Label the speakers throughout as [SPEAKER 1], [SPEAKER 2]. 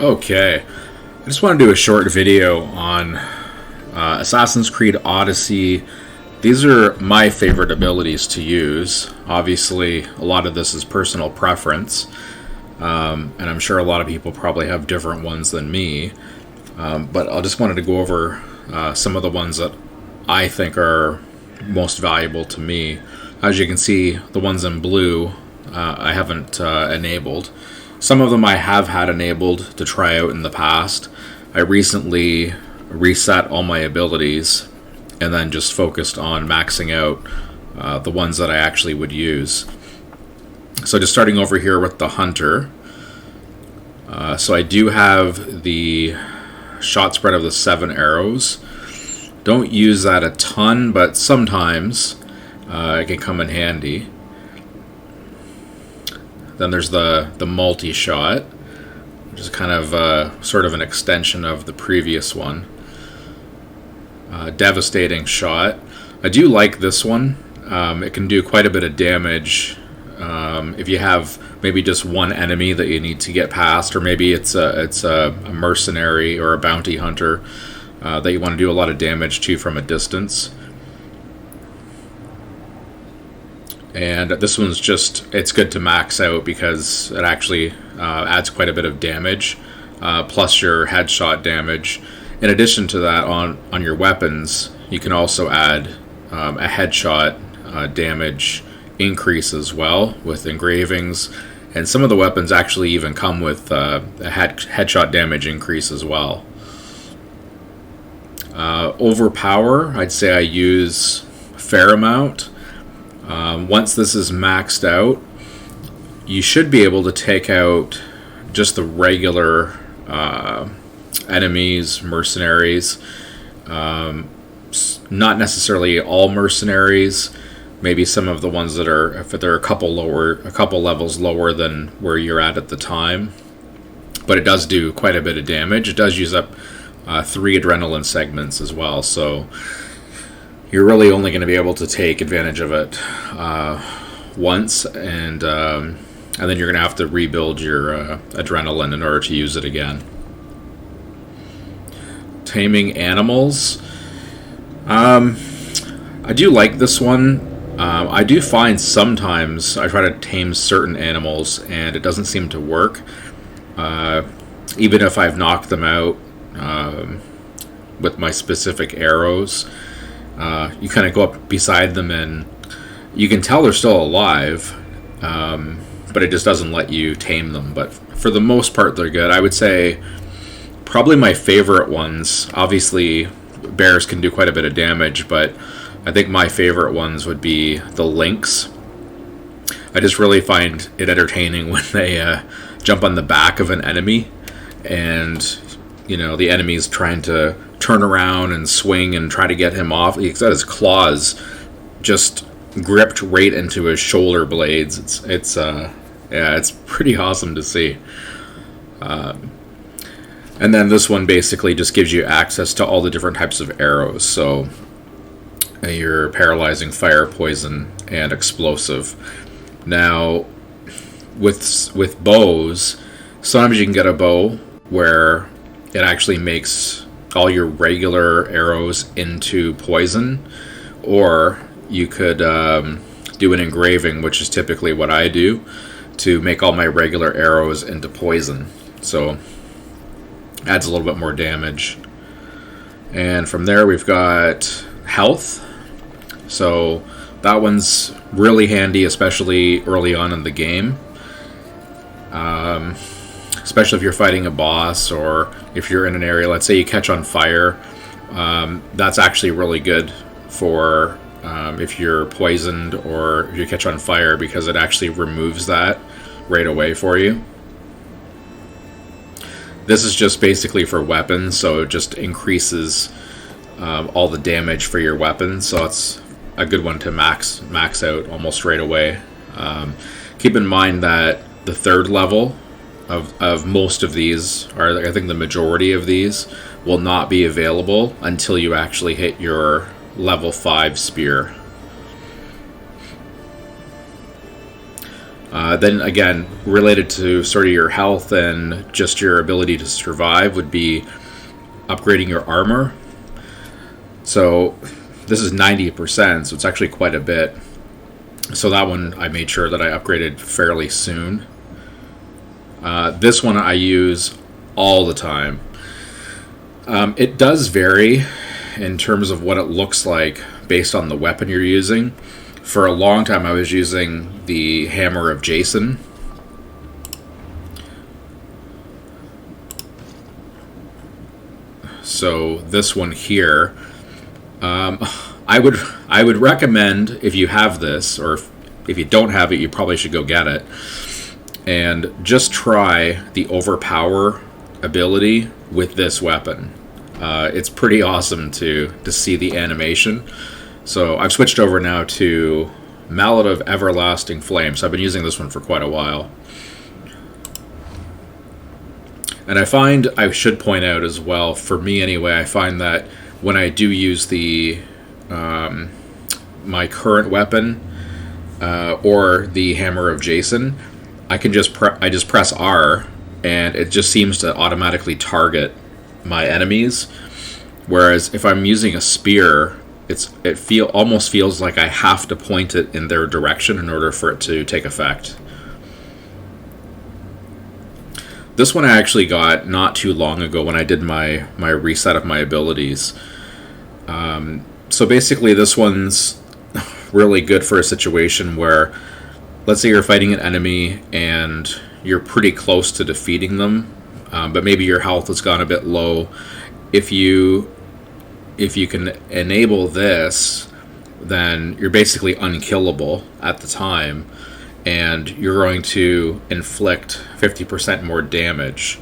[SPEAKER 1] Okay, I just want to do a short video on Assassin's Creed Odyssey. These are my favorite abilities to use. Obviously, a lot of this is personal preference, and I'm sure a lot of people probably have different ones than me. But I just wanted to go over some of the ones that I think are most valuable to me. As you can see, the ones in blue I haven't enabled. Some of them I have had enabled to try out in the past. I recently reset all my abilities and then just focused on maxing out the ones that I actually would use. So just starting over here with the Hunter. So I do have the shot spread of the 7 arrows. Don't use that a ton, but sometimes it can come in handy. Then there's the multi-shot, which is kind of sort of an extension of the previous one. Devastating shot. I do like this one. It can do quite a bit of damage if you have maybe just one enemy that you need to get past, or maybe it's a mercenary or a bounty hunter that you want to do a lot of damage to from a distance. And this one's it's good to max out because it actually adds quite a bit of damage, plus your headshot damage. In addition to that, on your weapons, you can also add a headshot damage increase as well with engravings. And some of the weapons actually even come with a headshot damage increase as well. Overpower, I'd say I use a fair amount. Once this is maxed out, you should be able to take out just the regular enemies, mercenaries. Not necessarily all mercenaries. Maybe some of the ones that are, if they're a couple levels lower than where you're at the time. But it does do quite a bit of damage. It does use up 3 adrenaline segments as well, so you're really only going to be able to take advantage of it once, and then you're going to have to rebuild your adrenaline in order to use it again. Taming animals. I do like this one. I do find sometimes I try to tame certain animals and it doesn't seem to work. Even if I've knocked them out with my specific arrows. You kind of go up beside them and you can tell they're still alive, but it just doesn't let you tame them. But for the most part, they're good. I would say probably my favorite ones, obviously bears can do quite a bit of damage, but I think my favorite ones would be the lynx. I just really find it entertaining when they jump on the back of an enemy and the enemy's trying to turn around and swing and try to get him off. He's got his claws just gripped right into his shoulder blades. It's pretty awesome to see. And then this one basically just gives you access to all the different types of arrows. So your paralyzing, fire, poison, and explosive. Now, with bows, sometimes you can get a bow where it actually makes all your regular arrows into poison, or you could do an engraving, which is typically what I do, to make all my regular arrows into poison. So adds a little bit more damage. And from there we've got health. So that one's really handy, especially early on in the game. Especially if you're fighting a boss, or if you're in an area, let's say you catch on fire. That's actually really good for if you're poisoned or if you catch on fire, because it actually removes that right away for you. This is just basically for weapons, so it just increases all the damage for your weapons. So it's a good one to max out almost right away. Keep in mind that the 3rd level of most of these, or I think the majority of these, will not be available until you actually hit your level 5 spear. Then again, related to sort of your health and just your ability to survive would be upgrading your armor. So this is 90%, so it's actually quite a bit. So that one I made sure that I upgraded fairly soon. This one I use all the time. It does vary in terms of what it looks like based on the weapon you're using. For a long time I was using the Hammer of Jason. So this one here, I would recommend, if you have this, or if you don't have it, you probably should go get it, and just try the Overpower ability with this weapon. It's pretty awesome to see the animation. So I've switched over now to Mallet of Everlasting Flame. So I've been using this one for quite a while. And I find, I should point out as well, for me anyway, I find that when I do use the my current weapon or the Hammer of Jason, I can just press R, and it just seems to automatically target my enemies. Whereas if I'm using a spear, it almost feels like I have to point it in their direction in order for it to take effect. This one I actually got not too long ago when I did my reset of my abilities. So basically this one's really good for a situation where, let's say you're fighting an enemy and you're pretty close to defeating them, but maybe your health has gone a bit low. If you can enable this, then you're basically unkillable at the time, and you're going to inflict 50% more damage.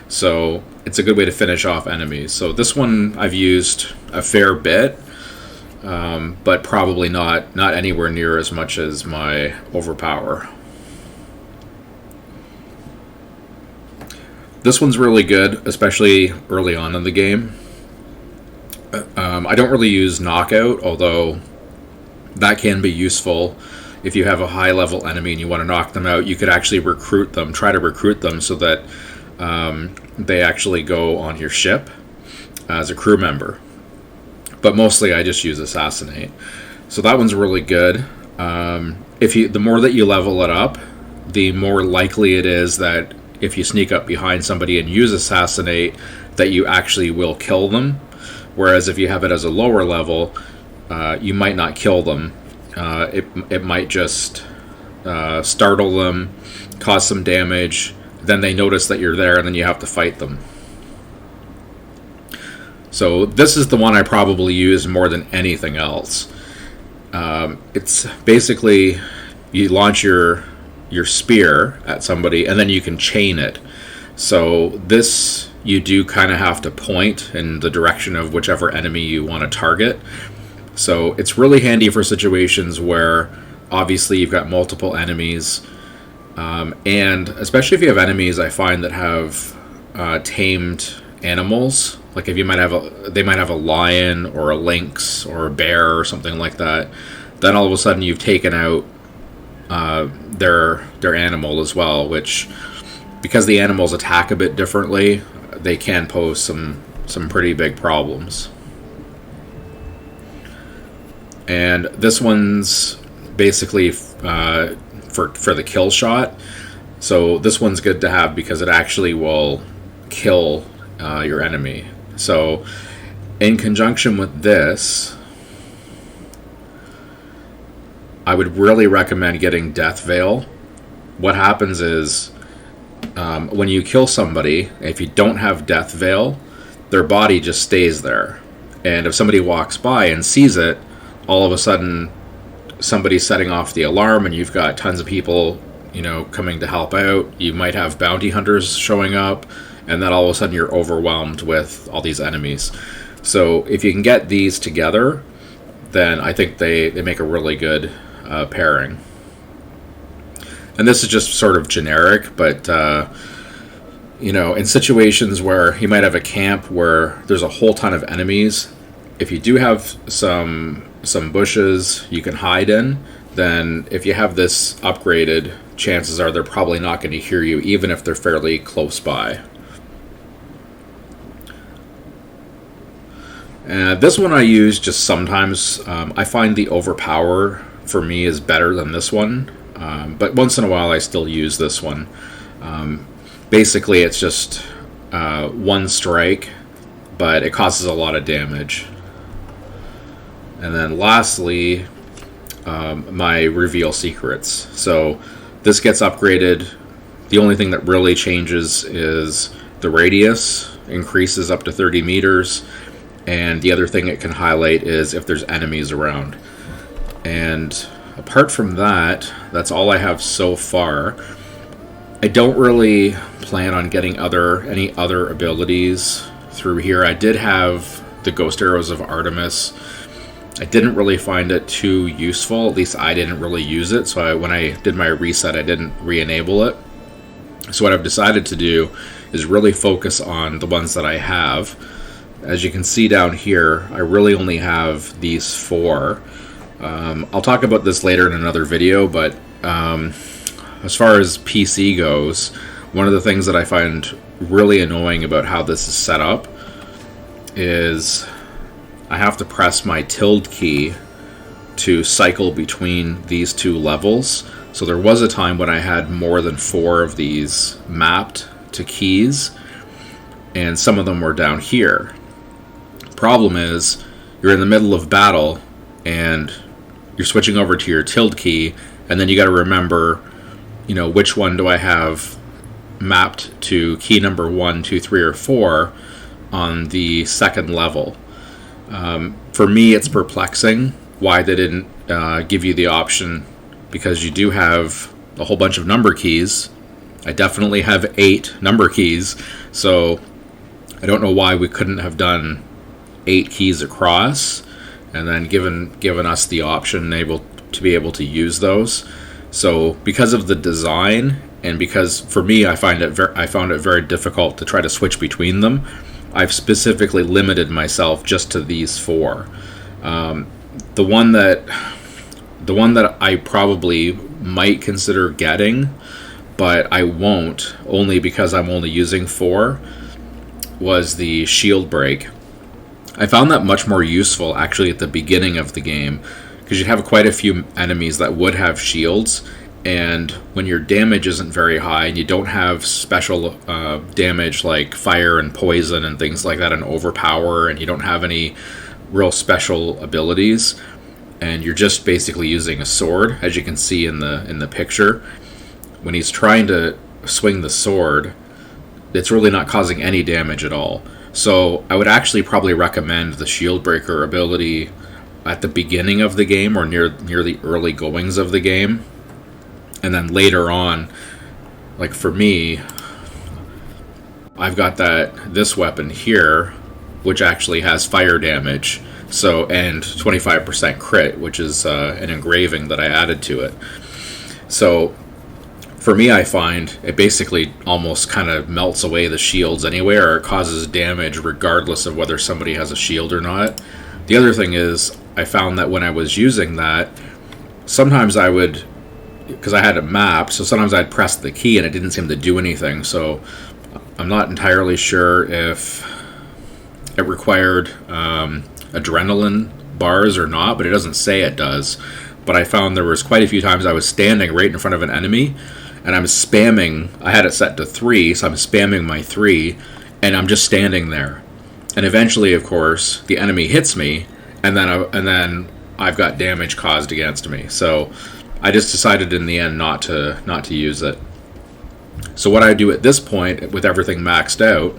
[SPEAKER 1] So it's a good way to finish off enemies. So this one I've used a fair bit, but probably not anywhere near as much as my Overpower. This one's really good, especially early on in the game. I don't really use Knockout, although that can be useful. If you have a high level enemy and you want to knock them out, you could actually try to recruit them so that they actually go on your ship as a crew member. But mostly I just use Assassinate. So that one's really good. The more that you level it up, the more likely it is that if you sneak up behind somebody and use Assassinate, that you actually will kill them. Whereas if you have it as a lower level, you might not kill them. It might just startle them, cause some damage, then they notice that you're there, and then you have to fight them. So this is the one I probably use more than anything else. It's basically, you launch your spear at somebody, and then you can chain it. So this, you do kind of have to point in the direction of whichever enemy you want to target. So it's really handy for situations where obviously you've got multiple enemies, and especially if you have enemies I find that have tamed animals. Like if they might have a lion or a lynx or a bear or something like that, then all of a sudden you've taken out their animal as well, which, because the animals attack a bit differently, they can pose some pretty big problems. And this one's basically for the kill shot. So this one's good to have because it actually will kill your enemy. So in conjunction with this, I would really recommend getting Death Veil. What happens is, when you kill somebody, if you don't have Death Veil, their body just stays there. And if somebody walks by and sees it, all of a sudden somebody's setting off the alarm and you've got tons of people, coming to help out. You might have bounty hunters showing up, and then all of a sudden you're overwhelmed with all these enemies. So if you can get these together, then I think they make a really good pairing. And this is just sort of generic, but in situations where you might have a camp where there's a whole ton of enemies, if you do have some bushes you can hide in, then if you have this upgraded chances are they're probably not going to hear you, even if they're fairly close by. This one I use just sometimes. I find the overpower for me is better than this one, but once in a while I still use this one. Basically, it's just one strike, but it causes a lot of damage. And then lastly, my reveal secrets. So this gets upgraded. The only thing that really changes is the radius increases up to 30 meters. And the other thing it can highlight is if there's enemies around. And apart from that, that's all I have so far. I don't really plan on getting any other abilities through here. I did have the Ghost Arrows of Artemis. I didn't really find it too useful. At least I didn't really use it. So when I did my reset, I didn't re-enable it. So what I've decided to do is really focus on the ones that I have. As you can see down here, I really only have these 4. I'll talk about this later in another video, but as far as PC goes, one of the things that I find really annoying about how this is set up is I have to press my tilde key to cycle between these 2 levels. So there was a time when I had more than 4 of these mapped to keys, and some of them were down here. Problem is, you're in the middle of battle and you're switching over to your tilde key, and then you got to remember, which one do I have mapped to key number 1, 2, 3, or 4 on the second level. For me, it's perplexing why they didn't give you the option, because you do have a whole bunch of number keys. I definitely have 8 number keys, so I don't know why we couldn't have done 8 keys across and then given us the option to be able to use those. So because of the design, and because for me I found it very difficult to try to switch between them, I've specifically limited myself just to these 4. The one that I probably might consider getting, but I won't, only because I'm only using 4, was the shield break. I found that much more useful actually at the beginning of the game, because you'd have quite a few enemies that would have shields, and when your damage isn't very high and you don't have special damage like fire and poison and things like that and overpower, and you don't have any real special abilities, and you're just basically using a sword, as you can see in the picture, when he's trying to swing the sword, it's really not causing any damage at all. So I would actually probably recommend the shield breaker ability at the beginning of the game, or near the early goings of the game, and then later on, like for me, I've got this weapon here, which actually has fire damage, and 25% crit, which is an engraving that I added to it. So for me, I find it basically almost kind of melts away the shields anyway, or it causes damage regardless of whether somebody has a shield or not. The other thing is, I found that when I was using that, sometimes I would, because I had it mapped, so sometimes I'd press the key and it didn't seem to do anything. So I'm not entirely sure if it required adrenaline bars or not, but it doesn't say it does. But I found there was quite a few times I was standing right in front of an enemy, and I'm spamming, I had it set to 3, so I'm spamming my 3, and I'm just standing there. And eventually, of course, the enemy hits me, and then I've got damage caused against me. So I just decided in the end not to use it. So what I do at this point, with everything maxed out,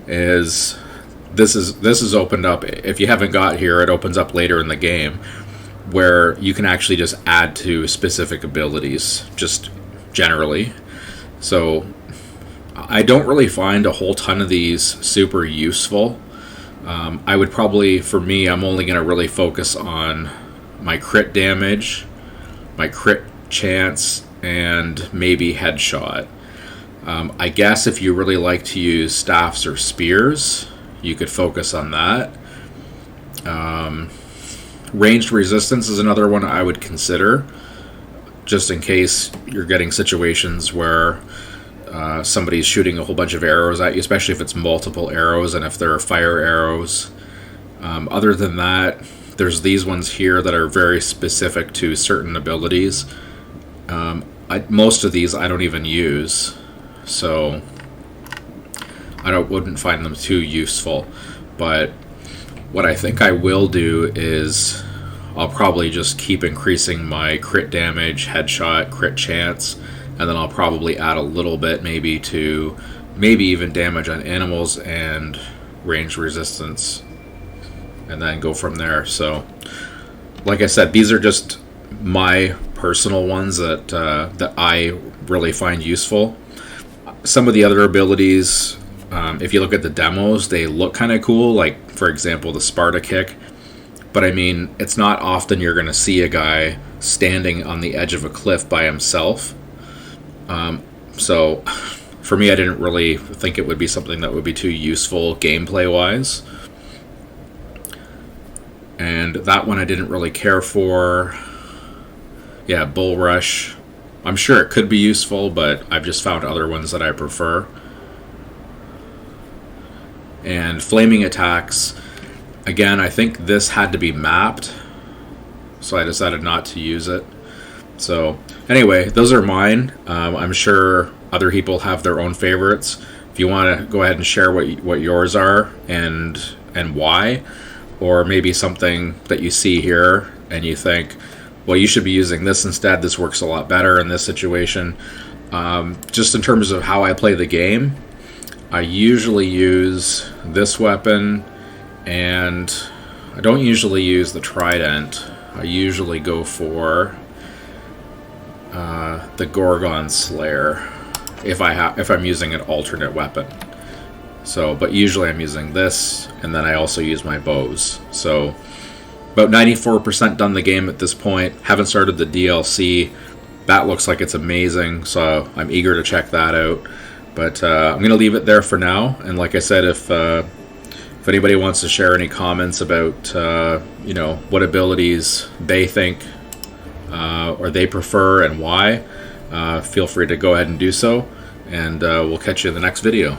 [SPEAKER 1] is this is opened up. If you haven't got here, it opens up later in the game, where you can actually just add to specific abilities, just generally. So I don't really find a whole ton of these super useful. I would probably, for me, I'm only going to really focus on my crit damage, my crit chance, and maybe headshot. I guess if you really like to use staffs or spears, you could focus on that. Ranged resistance is another one I would consider. just in case you're getting situations where somebody's shooting a whole bunch of arrows at you, especially if it's multiple arrows and if there are fire arrows. Other than that, there's these ones here that are very specific to certain abilities. Most of these I don't even use, so wouldn't find them too useful. But what I think I will do is I'll probably just keep increasing my crit damage, headshot, crit chance, and then I'll probably add a little bit maybe even damage on animals and range resistance, and then go from there. So like I said, these are just my personal ones that I really find useful. Some of the other abilities, if you look at the demos, they look kind of cool, like for example the Sparta kick, but I mean, it's not often you're going to see a guy standing on the edge of a cliff by himself. So for me, I didn't really think it would be something that would be too useful gameplay wise. And that one I didn't really care for. Yeah, Bull Rush. I'm sure it could be useful, but I've just found other ones that I prefer. And Flaming Attacks. Again, I think this had to be mapped, so I decided not to use it. So anyway, those are mine. I'm sure other people have their own favorites. If you want to go ahead and share what yours are and why, or maybe something that you see here and you think, well, you should be using this instead. This works a lot better in this situation. Just in terms of how I play the game, I usually use this weapon, and I don't usually use the trident. I usually go for the Gorgon Slayer if I'm using an alternate weapon. So, but usually I'm using this, and then I also use my bows. So, about 94% done the game at this point. Haven't started the DLC. That looks like it's amazing, so I'm eager to check that out. But I'm going to leave it there for now. And like I said, if anybody wants to share any comments about what abilities they think or they prefer and why, feel free to go ahead and do so. And we'll catch you in the next video.